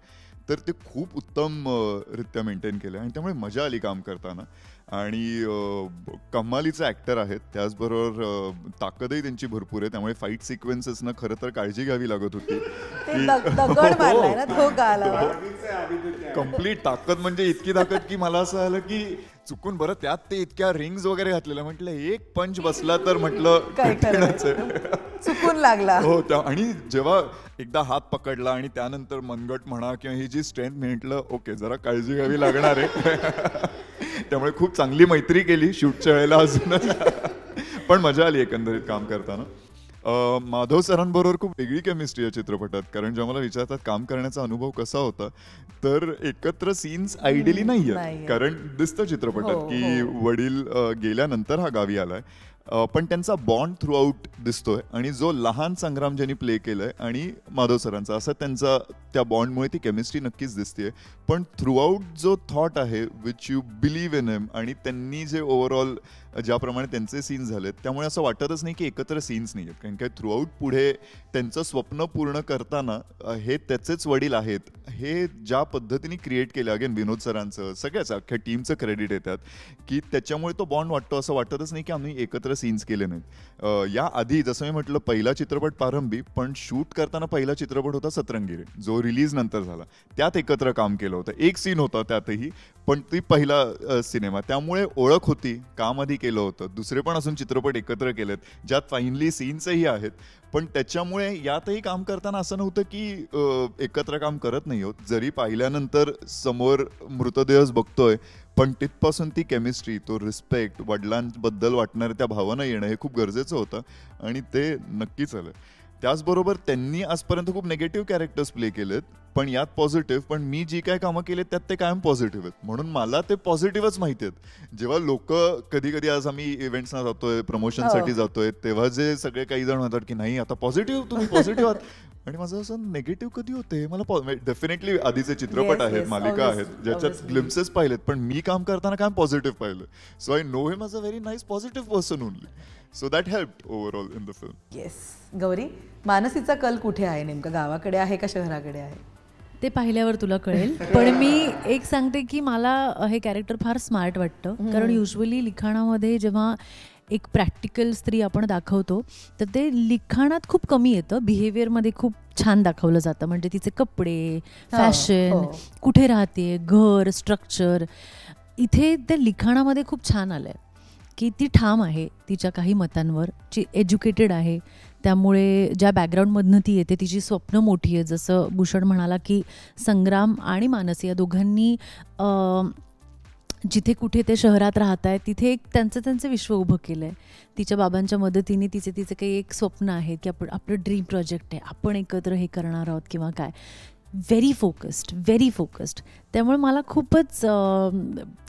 तर ते खूप उत्तम रित्या मेंटेन केलं आणि त्यामुळे मजा आली काम करताना. आणि कमालीचे ॲक्टर आहेत, त्याचबरोबर ताकदही त्यांची भरपूर आहे. त्यामुळे फाईट सिक्वेन्सेसना खरं तर काळजी घ्यावी लागत होती. कम्प्लीट ताकद, म्हणजे इतकी ताकद की मला असं आलं की चुकून बरं त्यात ते इतक्या रिंग्स वगैरे घातलेल्या, म्हटलं एक पंच बसला तर म्हटलं
चुकून लागला.
हो, आणि जेव्हा एकदा हात पकडला आणि त्यानंतर मनगट म्हणा किंवा ही जी स्ट्रेंथ, म्हटलं ओके जरा काळजी घ्यावी लागणार आहे. त्यामुळे खूप चांगली मैत्री केली शूटच्या वेळेला अजून. पण मजा आली एकंदरीत काम करताना. माधव सरांबरोबर खूप वेगळी केमिस्ट्री या चित्रपटात, कारण जेव्हा मला विचारतात काम करण्याचा अनुभव कसा होता, तर एकत्र सीन्स आयडियली नाहीये. कारण दिसतं चित्रपटात की वडील गेल्यानंतर हा गावी आलाय, पण त्यांचा बॉन्ड थ्रू आउट दिसतोय. आणि जो लहान संग्राम ज्यांनी प्ले केलाय आणि माधव सरांचा, असं त्यांचा त्या बॉन्डमुळे ती केमिस्ट्री नक्कीच दिसते. पण थ्रू आउट जो थॉट आहे, which you believe in him, आणि त्यांनी जे ओव्हरऑल ज्याप्रमाणे त्यांचे सीन्स झालेत, त्यामुळे असं वाटतच नाही की एकत्र सीन्स नाही आहेत. कारण काय थ्रू आउट पुढे त्यांचं स्वप्न पूर्ण करताना हे त्याचेच वडील आहेत, हे ज्या पद्धतीने क्रिएट केलं, अगेन विनोद सरांचं, सगळ्याच अख्ख्या टीमचं क्रेडिट येतात की त्याच्यामुळे तो बॉन्ड वाटतो. असं वाटतच नाही की आम्ही एकत्र सीन्स केले नाहीत. या आधी जसं मी म्हटलं, पहिला चित्रपट प्रारंभी, पण शूट करताना पहिला चित्रपट होता सतरंगी, जो रिलीज नंतर झाला. त्यात एकत्र काम केलं होतं, एक सीन होता त्यातही, पण ती पहिला सिनेमा, त्यामुळे ओळख होती, काम आधी केलं होतं. दुसरे पण अजून चित्रपट एकत्र केलेत ज्यात फायनली सीन्सही आहेत. पण त्याच्यामुळे यातही काम करताना असं नव्हतं की एकत्र काम करत नाही होत. जरी पाहिल्यानंतर समोर मृतदेहच बघतोय, पण तिथपासून ती केमिस्ट्री, तो रिस्पेक्ट, वडिलांबद्दल वाटणाऱ्या त्या भावना येणं हे खूप गरजेचं होतं आणि ते नक्कीच आलं. त्याचबरोबर त्यांनी आजपर्यंत खूप निगेटिव्ह कॅरेक्टर्स प्ले केलेत, पण यात पॉझिटिव्ह. पण मी जी काय कामं केलेत त्यात ते कायम पॉझिटिव्ह आहेत, म्हणून मला ते पॉझिटिव्हच माहिती आहेत. जेव्हा लोक कधी कधी, आज आम्ही इव्हेंट्सना जातोय, प्रमोशनसाठी जातोय, तेव्हा जे सगळे काही जण म्हणतात की नाही आता पॉझिटिव्ह, तुम्ही पॉझिटिव्ह आहात, आणि माझं असं निगेटिव्ह कधी होते. मला डेफिनेटली आधीचे चित्रपट आहेत, मालिका आहेत ज्याच्यात ग्लिम्सेस पाहिलेत, पण मी काम करताना काय पॉझिटिव्ह पाहिलं. So I know him as a very nice positive person only. So that helped overall in the film.
Yes. Gauri, मानसीचा कल कुठे आहे नेमका, गावाकडे आहे का शहराकडे आहे?
ते पाहिल्यावर तुला कळेल. पण मी एक सांगते की मला हे कॅरेक्टर फार स्मार्ट वाटतं, कारण युजली लिखाणामध्ये जेव्हा एक प्रॅक्टिकल स्त्री आपण दाखवतो तर ते लिखाणात खूप कमी येतं, बिहेवियरमध्ये खूप छान दाखवलं जातं. म्हणजे तिचे कपडे, फॅशन, कुठे राहते, घर, स्ट्रक्चर, इथे त्या लिखाणामध्ये खूप छान आलं आहे की ती ठाम आहे तिच्या काही मतांवर, जी एज्युकेटेड आहे, त्यामुळे ज्या बॅकग्राऊंडमधनं ती येते तिची स्वप्न मोठी आहे. जसं भूषण म्हणाला की संग्राम आणि मानसी या दोघांनी जिथे कुठे ते शहरात राहत आहेत तिथे एक त्यांचं विश्व उभं केलं आहे. तिच्या बाबांच्या मदतीने तिचे काही एक स्वप्न आहेत की आपलं ड्रीम प्रोजेक्ट आहे, आपण एकत्र हे करणार आहोत किंवा काय. Very focused. त्यामुळे मला खूपच,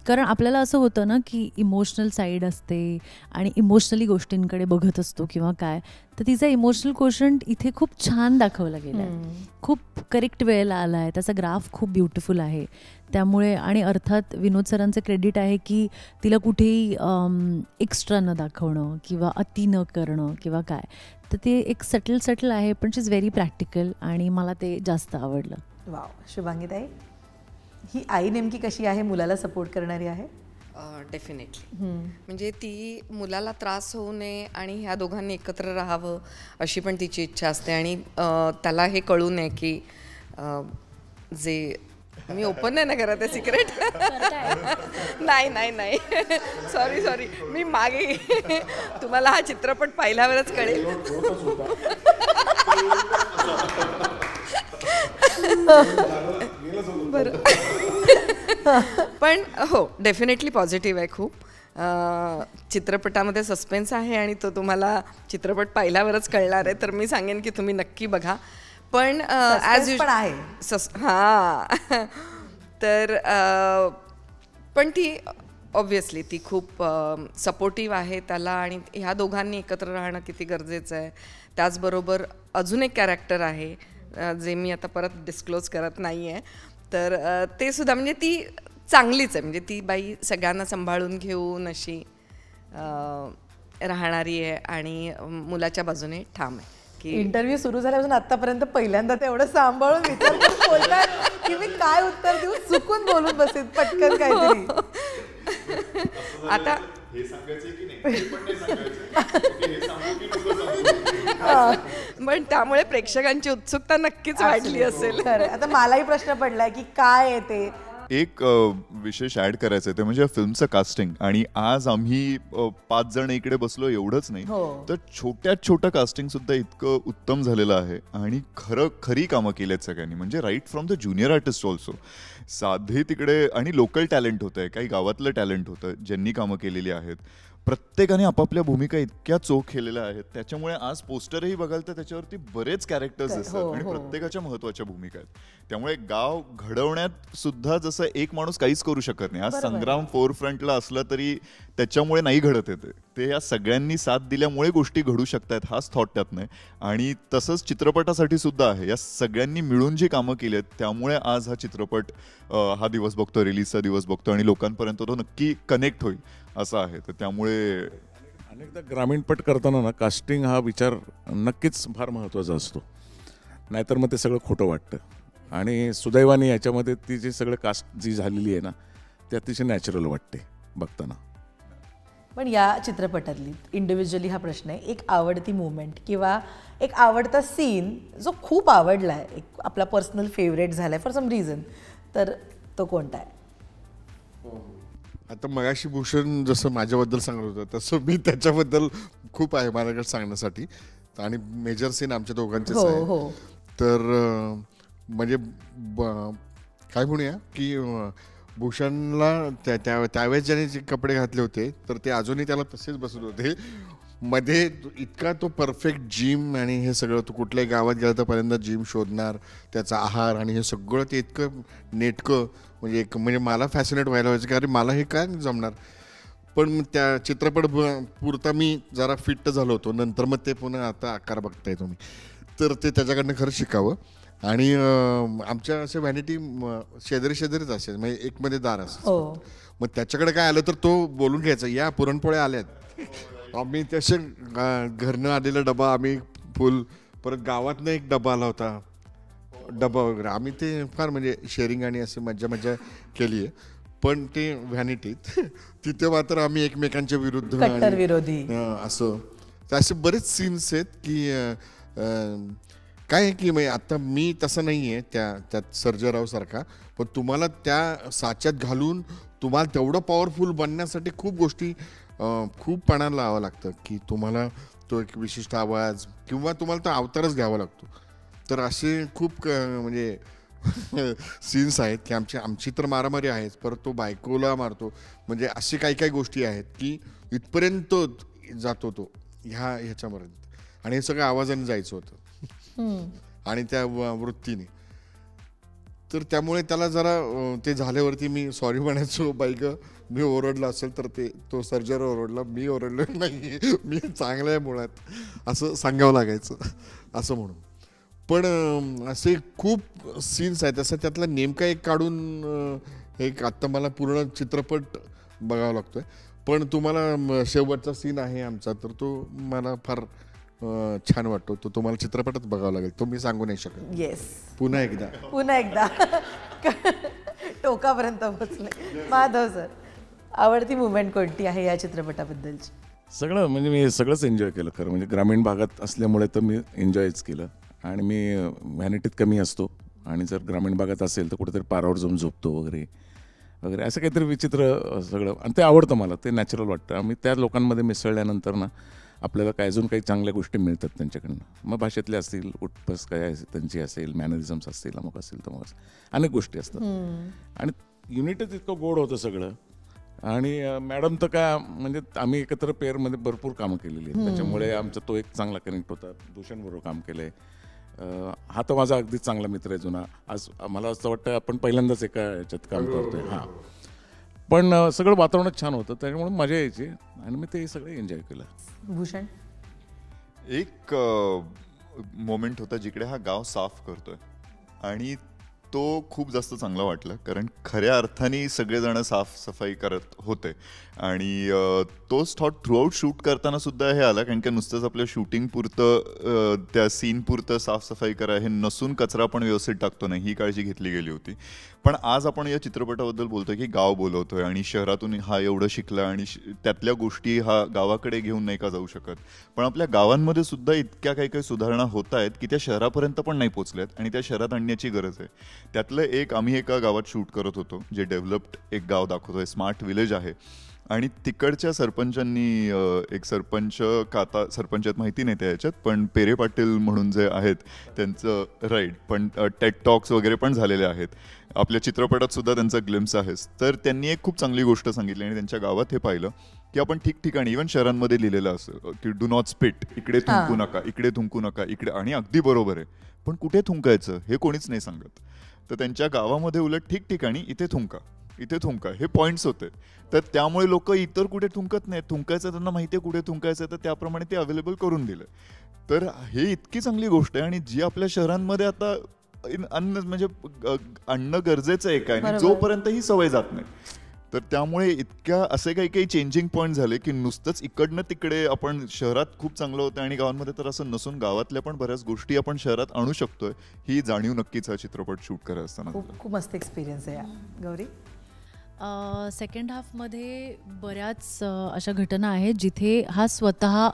कारण आपल्याला असं होतं ना की इमोशनल साईड असते आणि इमोशनली गोष्टींकडे बघत असतो किंवा काय, तर तिचा इमोशनल कोशंट इथे खूप छान दाखवला गेला आहे, खूप करेक्ट वेळेला आला आहे, त्याचा ग्राफ खूप ब्युटिफुल आहे. त्यामुळे, आणि अर्थात विनोद सरांचं क्रेडिट आहे की तिला कुठेही एक्स्ट्रा न दाखवणं किंवा अति न करणं किंवा काय, तर ते एक सटल आहे, पण शी इज व्हेरी प्रॅक्टिकल आणि मला ते जास्त आवडलं.
वाव. शुभांगीताई, ही आई नेमकी कशी आहे, मुलाला सपोर्ट करणारी आहे?
डेफिनेटली. म्हणजे ती मुलाला त्रास होऊ नये आणि ह्या दोघांनी एकत्र राहावं अशी पण तिची इच्छा असते. आणि त्याला हे कळू नये की जे मी ओपन नाही ना करत आहे सिक्रेट. नाही सॉरी मी मागे, तुम्हाला हा चित्रपट पाहिल्यावरच कळेल. बरं. पण हो, डेफिनेटली पॉझिटिव्ह आहे खूप. चित्रपटामध्ये सस्पेन्स आहे आणि तो तुम्हाला चित्रपट पाहिल्यावरच कळणार आहे, तर मी सांगेन की तुम्ही नक्की बघा. पण ॲज
पण आहे.
हां. तर पण ती ऑब्व्हियसली ती खूप सपोर्टिव्ह आहे त्याला, आणि ह्या दोघांनी एकत्र राहणं किती गरजेचं आहे. त्याचबरोबर अजून एक कॅरेक्टर आहे जे मी आता परत डिस्क्लोज करत नाही आहे, तर ते सुद्धा म्हणजे ती चांगलीच आहे. म्हणजे ती बाई सगळ्यांना सांभाळून घेऊन अशी राहणारी आहे आणि मुलाच्या बाजूने ठाम आहे.
इंटरव्ह्यू सुरू झाल्यापासून आतापर्यंत पहिल्यांदा ते एवढं सांभाळून विचार करून बोलतात की मी काय उत्तर देऊ, चुकून बोलून बसेल पटकन काहीतरी.
आता पण त्यामुळे प्रेक्षकांची उत्सुकता नक्कीच वाढली असेल.
आता मलाही प्रश्न पडलाय की काय आहे ते.
एक विशेष ॲड करायचं आहे ते म्हणजे फिल्मचं कास्टिंग. आणि आज आम्ही 5 जण इकडे बसलो एवढंच नाही, तर छोटं कास्टिंग सुद्धा इतकं उत्तम झालेलं आहे आणि खरी कामं केली आहेत सगळ्यांनी. म्हणजे right from the junior artist also, साधे तिकडे आणि लोकल टॅलेंट होतं आहे, काही गावातलं टॅलेंट होतं ज्यांनी कामं केलेली आहेत. प्रत्येकाने आपापल्या भूमिका इतक्या चोख केलेल्या आहेत, त्याच्यामुळे आज पोस्टरही बघाल तर त्याच्यावरती बरेच कॅरेक्टर्स असतात आणि प्रत्येकाच्या महत्वाच्या भूमिका आहेत. त्यामुळे गाव घडवण्यात सुद्धा जसं एक माणूस काहीच करू शकत नाही, आज संग्राम फोरफ्रंटला असला तरी त्याच्यामुळे नाही घडत येते, ते या सगळ्यांनी साथ दिल्यामुळे गोष्टी घडू शकतात, हाच थॉट त्यात नाही. आणि तसंच चित्रपटासाठी सुद्धा आहे, या सगळ्यांनी मिळून जी कामं केली आहेत त्यामुळे आज हा चित्रपट हा दिवस बघतो, रिलीजचा दिवस बघतो आणि लोकांपर्यंत तो नक्की कनेक्ट होईल असं आहे. तर त्यामुळे
अनेकदा ग्रामीणपट करताना ना कास्टिंग हा विचार नक्कीच फार महत्त्वाचा असतो, नाहीतर मग ते सगळं खोटं वाटतं. आणि सुदैवाने याच्यामध्ये ती जी सगळं कास्ट जी झालेली आहे ना ती अतिशय नॅचरल वाटते बघताना.
पण या चित्रपटातली इंडिव्हिज्युअली हा प्रश्न आहे, एक आवडती मुवमेंट किंवा एक आवडता सीन जो खूप आवडला आहे, एक आपला पर्सनल फेवरेट झाला आहे फॉर सम रिझन, तर तो कोणता आहे?
आता मगाशी भूषण जसं माझ्याबद्दल सांगत होतं तसं मी त्याच्याबद्दल खूप आहे माझ्याकडे सांगण्यासाठी. आणि मेजर सीन आमच्या दोघांचेच आहे. तर म्हणजे काय म्हणूया की भूषणला त्यावेळेस ज्याने जे कपडे घातले होते तर ते अजूनही त्याला तसेच बसत होते. मध्ये इतका तो परफेक्ट जिम आणि हे सगळं, तो कुठल्याही गावात गेला तर पहिल्यांदा जिम शोधणार, त्याचा आहार आणि हे सगळं ते इतकं नेटकं, म्हणजे मला फॅसिनेट व्हायला व्हायचं की अरे मला हे काय जमणार. पण त्या चित्रपट पुरता मी जरा फिट झालो होतो. नंतर मग ते पुन्हा आता आकार बघताय तुम्ही, तर ते त्याच्याकडनं खरं शिकावं. आणि आमच्या असे व्हॅनिटी शेजारीच असे, म्हणजे एक मध्ये दार असं, मग त्याच्याकडे काय आलं तर तो बोलून घ्यायचा, या पुरणपोळ्या आल्यात. आम्ही तसे घरनं आलेला डबा आम्ही फुल, परत गावातनं एक डबा आला होता डबा वगैरे, आम्ही ते फार म्हणजे शेअरिंग आणि असं मज्जा केली आहे. पण ते व्हॅनिटीत तिथे मात्र आम्ही एकमेकांच्या विरुद्ध
कट्टर विरोधी
असं, तर असे बरेच सीन्स आहेत की काय आहे की म्हणजे आता मी तसं नाही आहे त्यात सर्जेराव सारखा, पण तुम्हाला त्या साच्यात घालून तुम्हाला तेवढं पॉवरफुल बनण्यासाठी खूप गोष्टी खूप पणाला लावावं लागतं, की तुम्हाला तो एक विशिष्ट आवाज किंवा तुम्हाला तो अवतारच घ्यावा लागतो. तर असे खूप म्हणजे सीन्स आहेत की आमची तर मारामारी आहेच, परत तो बायकोला मारतो, म्हणजे अशी काही गोष्टी आहेत की इथपर्यंत जातो तो ह्याच्यापर्यंत. आणि हे सगळं आवाजाने जायचं होतं आणि त्या वृत्तीने. तर त्यामुळे त्याला जरा ते झाल्यावरती मी सॉरी म्हणायचो, बाईक मी ओरडला असेल तर तो सर्जर ओरडला, मी ओरडलो नाही, मी चांगलं आहे मुळात, असं सांगावं लागायचं असं म्हणून. पण असे खूप सीन्स आहेत, असं त्यातला नेमका एक काढून एक आत्ता मला पूर्ण चित्रपट बघावा लागतोय. पण तुम्हाला शेवटचा सीन आहे आमचा, तर तो मला फार छान वाटतो, तो तुम्हाला चित्रपटात बघावा लागेल, तो मी सांगू नाही शकत.
येस,
पुन्हा एकदा
टोकापर्यंत पोहोचले. माधव सर, आवडती मुवमेंट कोणती आहे या चित्रपटाबद्दलची?
सगळं म्हणजे मी सगळंच एन्जॉय केलं खरं म्हणजे. ग्रामीण भागात असल्यामुळे तर मी एन्जॉयच केलं. आणि मी व्हॅनिटीत कमी असतो, आणि जर ग्रामीण भागात असेल तर कुठेतरी पारावर जाऊन झोपतो वगैरे वगैरे, असं काहीतरी विचित्र सगळं. आणि ते आवडतं मला, ते नॅचरल वाटतं. आम्ही त्या लोकांमध्ये मिसळल्यानंतर ना आपल्याला काय अजून काही चांगल्या गोष्टी मिळतात त्यांच्याकडनं. मग भाषेतले असतील, उठपस काय त्यांची असेल, मॅनरिझम्स असतील, अमुक असेल तमुक असेल, अनेक गोष्टी असतात. आणि युनिटच इतकं गोड होतं सगळं. आणि मॅडम तर काय म्हणजे आम्ही एकत्र पेअरमध्ये भरपूर कामं केलेली आहेत, त्याच्यामुळे आमचा तो एक चांगला कनेक्ट होता. दूषणबरोबर काम केलं आहे. हा तर माझा अगदीच चांगला मित्र आहे जुना. आज मला असं वाटतं आपण पहिल्यांदाच एका याच्यात काम करतोय. हां, पण सगळं वातावरणच छान होतं, त्याच्यामुळे मजा यायची आणि मी ते सगळं एन्जॉय केलं.
भूषण,
एक मोमेंट होता जिकडे हा गाव साफ करतोय आणि तो खूप जास्त चांगला वाटला, कारण खऱ्या अर्थाने सगळेजण साफसफाई करत होते. आणि तोच थॉट थ्रूआउट शूट करताना सुद्धा हे आला, कारण की नुसतंच आपल्या शूटिंग पुरतं त्या सीन पुरतं साफसफाई करा हे नसून कचरा पण व्यवस्थित टाकतो नाही ही काळजी घेतली गेली होती. पण आज आपण या चित्रपटाबद्दल बोलतोय की गाव बोलवतोय आणि शहरातून हा एवढं शिकला आणि त्यातल्या गोष्टी हा गावाकडे घेऊन नाही का जाऊ शकत. पण आपल्या गावांमध्ये सुद्धा इतक्या काही सुधारणा होत आहेत की त्या शहरापर्यंत पण नाही पोचल्यात आणि त्या शहरात आणण्याची गरज आहे. त्यातलं एक, आम्ही एका गावात शूट करत होतो जे डेव्हलप्ड एक गाव दाखवतोय, स्मार्ट विलेज आहे. आणि तिकडच्या सरपंचांनी एक सरपंच आहेत माहिती नाही त्या ह्याच्यात, पण पेरे पाटील म्हणून जे आहेत त्यांचं राईट, पण टेड टॉक्स वगैरे पण झालेले आहेत. आपल्या चित्रपटात सुद्धा त्यांचा ग्लिम्स आहेच. तर त्यांनी एक खूप चांगली गोष्ट सांगितली आणि त्यांच्या गावात हे पाहिलं की आपण ठिकठिकाणी इव्हन शहरांमध्ये लिहिलेलं असं की डू नॉट स्पिट, इकडे थुंकू नका, इकडे थुंकू नका, इकडे. आणि अगदी बरोबर आहे, पण कुठे थुंकायचं हे कोणीच नाही सांगत. तर त्यांच्या गावामध्ये उलट ठिकठिकाणी इथे थुंका हे पॉईंट्स होते. तर त्यामुळे लोक इतर कुठे थुंकत नाहीत, थुंकायचं त्यांना माहिती आहे कुठे थुंकायचं, तर त्याप्रमाणे ते अवेलेबल करून दिलं. तर हे इतकी चांगली गोष्ट आहे आणि जी आपल्या शहरांमध्ये आता अन्न म्हणजे आणणं गरजेचं आहे काय, जोपर्यंत ही सवय जात नाही. तर त्यामुळे इतक्या असे काही चेंजिंग पॉईंट झाले की नुसतंच इकडनं तिकडे आपण शहरात खूप चांगलं होतं आणि गावांमध्ये तर असं नसून गावातल्या पण बऱ्याच गोष्टी आपण शहरात आणू शकतोय, ही जाणीव नक्कीच हा चित्रपट शूट करत असताना.
खूप मस्त एक्सपिरियन्स आहे. गौरी,
सेकंड हाफमध्ये बऱ्याच अशा घटना आहेत जिथे हा स्वतः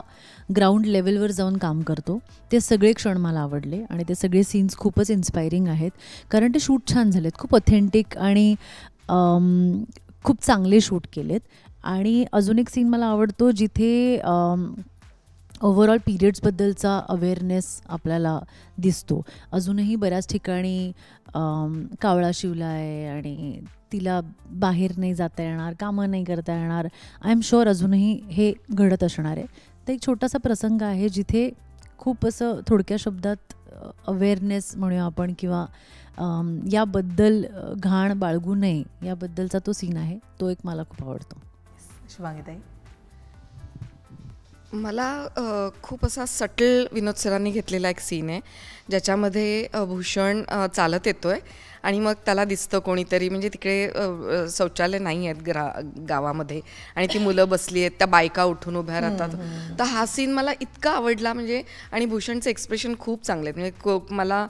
ग्राउंड लेवलवर जाऊन काम करतो. ते सगळे क्षण मला आवडले आणि ते सगळे सीन्स खूपच इन्स्पायरिंग आहेत, कारण ते शूट छान झालेत, खूप ऑथेंटिक आणि खूप चांगले शूट केलेत. आणि अजून एक सीन मला आवडतो जिथे ओव्हरऑल पिरियड्सबद्दलचा अवेअरनेस आपल्याला दिसतो. अजूनही बऱ्याच ठिकाणी कावळा शिवला आहे आणि तिला बाहेर नाही जाता येणार, कामं नाही करता येणार. आय एम शुअर अजूनही हे घडत असणार आहे. तर एक छोटासा प्रसंग आहे जिथे खूप असं थोडक्या शब्दात अवेअरनेस म्हणूया आपण किंवा याबद्दल घाण बाळगू नये याबद्दलचा तो सीन आहे, तो एक मला खूप आवडतो.
शिवांगीताई.
मला खूप असा सटल विनोद सरांनी घेतलेला एक सीन आहे ज्याच्यामध्ये भूषण चालत येतोय आणि मग त्याला दिसतं कोणीतरी, म्हणजे तिकडे शौचालय नाही आहेत गावामध्ये आणि ती मुलं बसली आहेत, त्या बायका उठून उभ्या राहतात. तर हा सीन मला इतका आवडला, म्हणजे आणि भूषणचे एक्सप्रेशन खूप चांगले आहेत. म्हणजे मला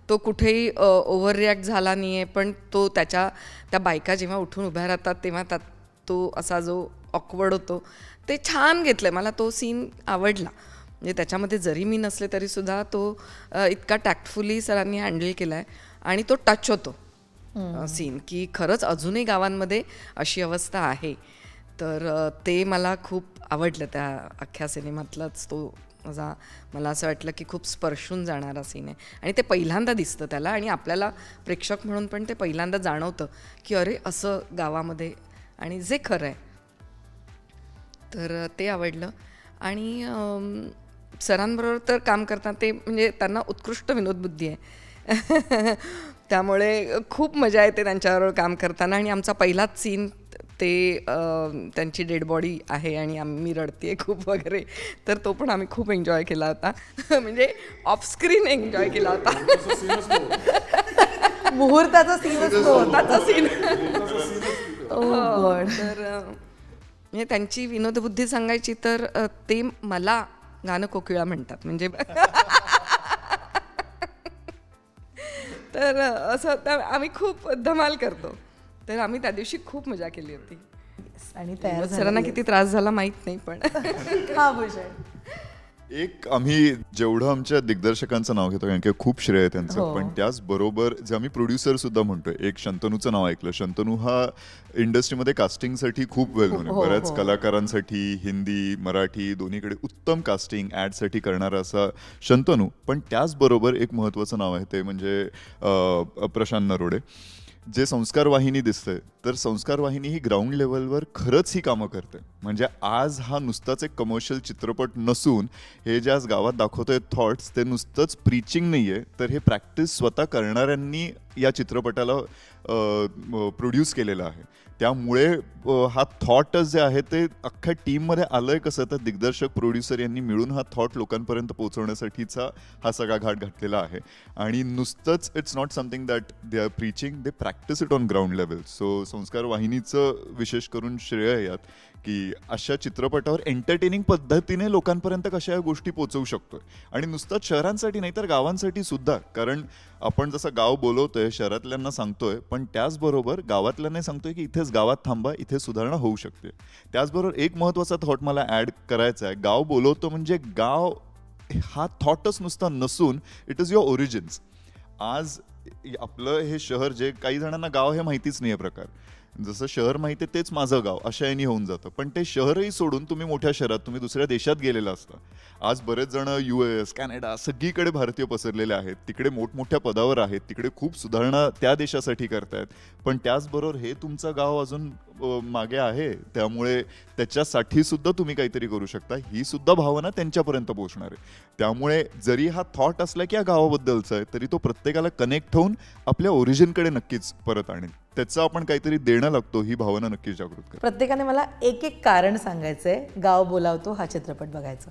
तो कुठेही ओव्हर रिॲक्ट झाला नाही आहे, पण तो त्या बायका जेव्हा उठून उभ्या राहतात तेव्हा तो असा जो ऑकवर्ड होतो ते छान घेतलं. मला तो सीन आवडला. म्हणजे त्याच्यामध्ये जरी मी नसले तरीसुद्धा तो इतका टॅक्टफुली सरांनी हँडल केला आहे आणि तो टच होतो सीन, की खरंच अजूनही गावांमध्ये अशी अवस्था आहे. तर ते मला खूप आवडलं. त्या अख्ख्या सिनेमातलाच तो मला असं वाटलं की खूप स्पर्शून जाणारा सीन आहे आणि ते पहिल्यांदा दिसतं त्याला आणि आपल्याला प्रेक्षक म्हणून पण ते पहिल्यांदा जाणवतं की अरे असं गावामध्ये, आणि जे खरं आहे. तर ते आवडलं. आणि सरांबरोबर तर काम करताना ते म्हणजे त्यांना उत्कृष्ट विनोदबुद्धी आहे त्यामुळे खूप मजा येते त्यांच्याबरोबर काम करताना. आणि आमचा पहिलाच सीन ते त्यांची डेड बॉडी आहे आणि मी रडते खूप वगैरे, तर तो पण आम्ही खूप एन्जॉय केला होता म्हणजे ऑफस्क्रीन एन्जॉय केला होता.
मुहूर्ताचा सीन असतो.
तर म्हणजे त्यांची विनोदबुद्धी सांगायची तर ते मला गाणं कोकिळा म्हणतात. म्हणजे तर असं आम्ही खूप धमाल करतो. तर आम्ही त्या दिवशी खूप मजा केली होती.
आणि तयार
सरांना किती त्रास झाला माहित नाही, पण
हा भूषण.
एक आम्ही जेवढं आमच्या दिग्दर्शकांचं नाव घेतो कारण की खूप श्रेय आहे त्यांचं, पण त्याचबरोबर जे आम्ही प्रोड्युसर सुद्धा म्हणतोय, एक शंतनूचं नाव ऐकलं. शंतनू हा इंडस्ट्रीमध्ये कास्टिंगसाठी खूप वेल नोन आहे. बऱ्याच कलाकारांसाठी हिंदी मराठी दोन्हीकडे उत्तम कास्टिंग ॲडसाठी करणारा असा शंतनू. पण त्याचबरोबर एक महत्त्वाचं नाव आहे ते म्हणजे प्रशांत नरोडे, जे संस्कार वाहिनी दिसतंय. तर संस्कार वाहिनी ही ग्राउंड लेवलवर खरंच ही कामं करते. म्हणजे आज हा नुसताच एक कमर्शियल चित्रपट नसून हे जे आज गावात दाखवतोय थॉट्स, ते नुसतंच प्रीचिंग नाही आहे, तर हे प्रॅक्टिस स्वतः करणाऱ्यांनी या चित्रपटाला प्रोड्यूस केलेलं आहे. त्यामुळे हा थॉटच जे आहे ते अख्ख्या टीममध्ये आलंय कसं, तर दिग्दर्शक प्रोड्युसर यांनी मिळून हा थॉट लोकांपर्यंत पोहोचवण्यासाठीचा हा सगळा घाट घातलेला आहे. आणि नुसतंच it's not something that they are preaching, they practice it on ground level. So संस्कार वाहिनीचं विशेष करून श्रेय आहे यात, की अशा चित्रपटावर एंटरटेनिंग पद्धतीने लोकांपर्यंत कशा या गोष्टी पोहोचवू शकतोय. आणि नुसतंच शहरांसाठी नाही तर गावांसाठी सुद्धा, कारण आपण जसं गाव बोलवतोय शहरातल्यांना सांगतोय, पण त्याचबरोबर गावातल्यांना सांगतोय की इथेच गावात थांबा, इथे सुधारणा होऊ शकते. त्याचबरोबर एक महत्त्वाचा थॉट मला ॲड करायचा आहे. गाव बोलवतो म्हणजे गाव हा थॉटच नुसता नसून इट इज युअर ओरिजिन्स. आज आपलं हे शहर, जे काही जणांना गाव हे माहितीच नाही आहे प्रकार, जसं शहर माहिती आहे तेच माझं गाव अशा याने होऊन जातं. पण ते शहरही सोडून तुम्ही मोठ्या शहरात, तुम्ही दुसऱ्या देशात गेलेला असता. आज बरेच जण US कॅनडा सगळीकडे भारतीय पसरलेले आहेत, तिकडे मोठमोठ्या पदावर आहेत, तिकडे खूप सुधारणा त्या देशासाठी करतायत. पण त्याचबरोबर हे तुमचं गाव अजून मागे आहे, त्यामुळे त्याच्यासाठी सुद्धा तुम्ही काहीतरी करू शकता. ही सुद्धा भावना त्यांच्यापर्यंत पोहोचणार आहे. त्यामुळे जरी हा थॉट असला की या गावाबद्दलचा आहे, तरी तो प्रत्येकाला कनेक्ट होऊन आपल्या ओरिजिनकडे नक्कीच परत आणेल. त्याचं आपण काहीतरी देणं लागतो, ही भावना नक्कीच जागृत करेल.
प्रत्येकाने मला एक एक कारण सांगायचंय गाव बोलावतो हा चित्रपट बघायचं.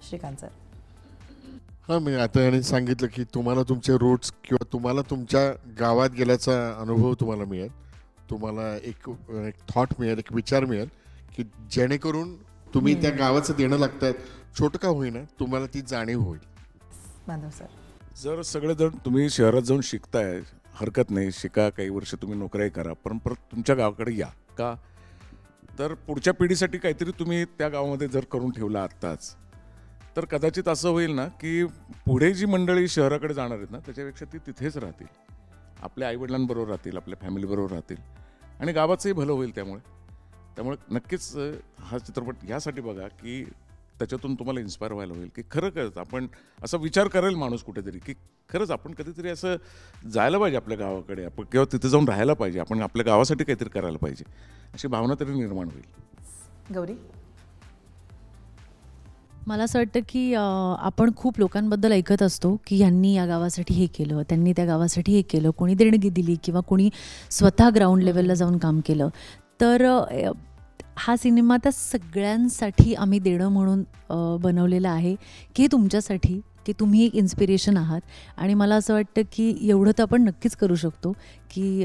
श्रीकांत सर.
हां, मी आता याने सांगितलं की तुम्हाला तुमचे रूट्स किंवा तुम्हाला तुमच्या गावात गेल्याचा अनुभव तुम्हाला मिळेल, तुम्हाला एक थॉट मिळेल, एक विचार मिळेल की जेणेकरून तुम्ही त्या गावाचं देणं लागतात, छोटं का होईना, तुम्हाला ती जाणीव होईल.
माधव सर.
जर सगळेजण तुम्ही शहरात जाऊन शिकताय, हरकत नाही, शिका, काही वर्ष तुम्ही नोकऱ्याही करा, पण परत तुमच्या गावाकडे या. का तर पुढच्या पिढीसाठी काहीतरी तुम्ही त्या गावामध्ये जर करून ठेवला आत्ताच, तर कदाचित असं होईल ना की पुढे जी मंडळी शहराकडे जाणार आहेत ना, त्याच्यापेक्षा ती तिथेच राहतील, आपल्या आईवडिलांबरोबर राहतील, आपल्या फॅमिलीबरोबर राहतील आणि गावाचंही भलं होईल. त्यामुळे नक्कीच हा चित्रपट यासाठी बघा की त्याच्यातून तुम्हाला इन्स्पायर व्हायला होईल की खरंच आपण असा विचार करेल माणूस कुठेतरी की खरंच आपण कधीतरी असं जायला पाहिजे आपल्या गावाकडे, आपण किंवा तिथे जाऊन राहायला पाहिजे, आपण आपल्या गावासाठी काहीतरी करायला पाहिजे, अशी भावना तरी निर्माण होईल.
गौरी.
मला असं वाटतं की आपण खूप लोकांबद्दल ऐकत असतो की ह्यांनी या गावासाठी हे केलं, त्यांनी त्या गावासाठी हे केलं, कोणी देणगी दिली किंवा कोणी स्वतः ग्राउंड लेवलला जाऊन काम केलं. तर हा सिनेमा त्या सगळ्यांसाठी आम्ही देणं म्हणून बनवलेला आहे की तुमच्यासाठी, की तुम्ही एक इन्स्पिरेशन आहात. आणि मला असं वाटतं की एवढं तर आपण नक्कीच करू शकतो की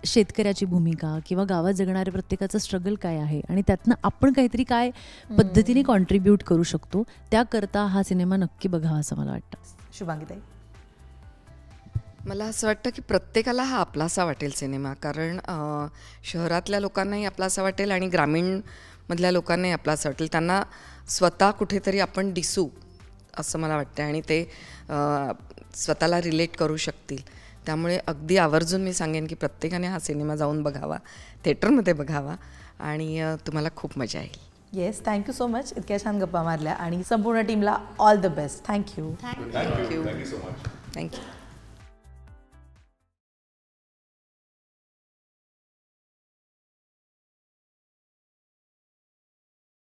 शेतकऱ्याची भूमिका किंवा गावात जगणाऱ्या प्रत्येकाचं स्ट्रगल काय आहे आणि त्यातनं आपण काहीतरी काय पद्धतीने कॉन्ट्रीब्यूट करू शकतो, त्याकरता हा सिनेमा नक्की बघावा असं मला वाटतं.
शुभांगीताई.
मला असं वाटतं की प्रत्येकाला हा आपलासा वाटेल सिनेमा, कारण शहरातल्या लोकांनाही आपलासा वाटेल आणि ग्रामीणमधल्या लोकांनाही आपलासा वाटेल. त्यांना स्वतः कुठेतरी आपण दिसू असं मला वाटतं आणि ते स्वतःला रिलेट करू शकतील. त्यामुळे अगदी आवर्जून मी सांगेन की प्रत्येकाने हा सिनेमा जाऊन बघावा, थिएटरमध्ये बघावा आणि तुम्हाला खूप मजा येईल.
Yes, thank you so much. इतक्या छान गप्पा मारल्या आणि संपूर्ण टीमला all the best. Thank you.
Thank you so much. Thank you.